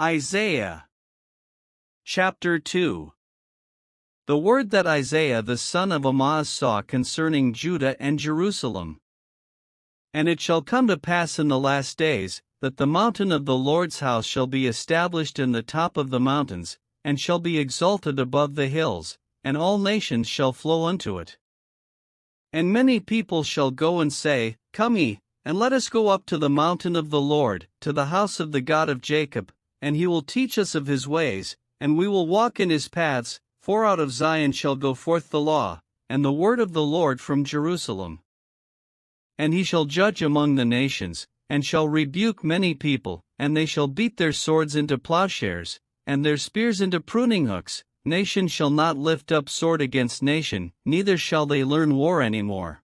Isaiah Chapter 2. The word that Isaiah the son of Amoz saw concerning Judah and Jerusalem. And it shall come to pass in the last days, that the mountain of the Lord's house shall be established in the top of the mountains, and shall be exalted above the hills, and all nations shall flow unto it. And many people shall go and say, Come ye, and let us go up to the mountain of the Lord, to the house of the God of Jacob, and he will teach us of his ways, and we will walk in his paths, for out of Zion shall go forth the law, and the word of the Lord from Jerusalem. And he shall judge among the nations, and shall rebuke many people, and they shall beat their swords into plowshares, and their spears into pruning hooks. Nation shall not lift up sword against nation, neither shall they learn war any more.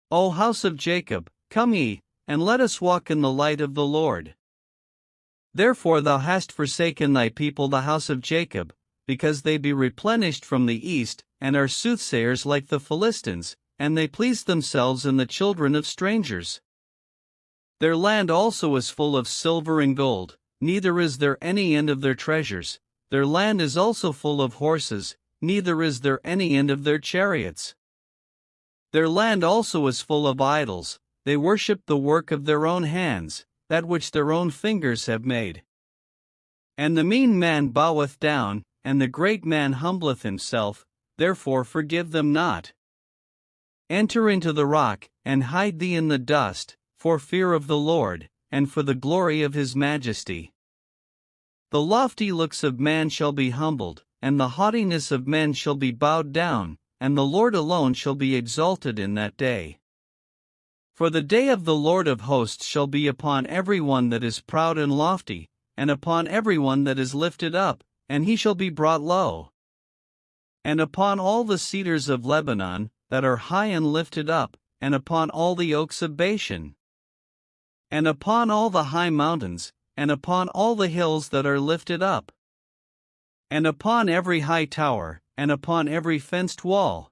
O house of Jacob, come ye, and let us walk in the light of the Lord. Therefore thou hast forsaken thy people the house of Jacob, because they be replenished from the east, and are soothsayers like the Philistines, and they please themselves in the children of strangers. Their land also is full of silver and gold, neither is there any end of their treasures. Their land is also full of horses, neither is there any end of their chariots. Their land also is full of idols, they worship the work of their own hands, that which their own fingers have made. And the mean man boweth down, and the great man humbleth himself, therefore forgive them not. Enter into the rock, and hide thee in the dust, for fear of the Lord, and for the glory of his majesty. The lofty looks of man shall be humbled, and the haughtiness of men shall be bowed down, and the Lord alone shall be exalted in that day. For the day of the Lord of hosts shall be upon every one that is proud and lofty, and upon every one that is lifted up, and he shall be brought low. And upon all the cedars of Lebanon, that are high and lifted up, and upon all the oaks of Bashan, and upon all the high mountains, and upon all the hills that are lifted up, and upon every high tower, and upon every fenced wall,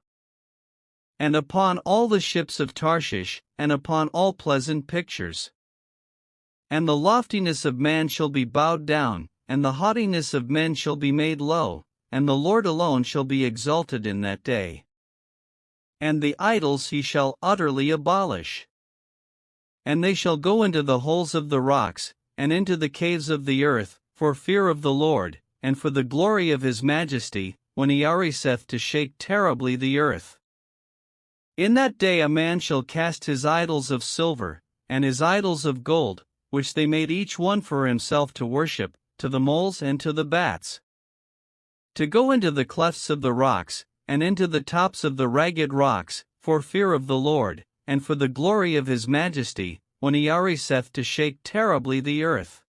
and upon all the ships of Tarshish, and upon all pleasant pictures. And the loftiness of man shall be bowed down, and the haughtiness of men shall be made low, and the Lord alone shall be exalted in that day. And the idols he shall utterly abolish. And they shall go into the holes of the rocks, and into the caves of the earth, for fear of the Lord, and for the glory of his majesty, when he ariseth to shake terribly the earth. In that day a man shall cast his idols of silver, and his idols of gold, which they made each one for himself to worship, to the moles and to the bats. To go into the clefts of the rocks, and into the tops of the ragged rocks, for fear of the Lord, and for the glory of his majesty, when he ariseth to shake terribly the earth.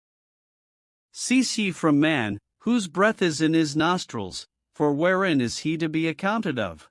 Cease ye from man, whose breath is in his nostrils, for wherein is he to be accounted of?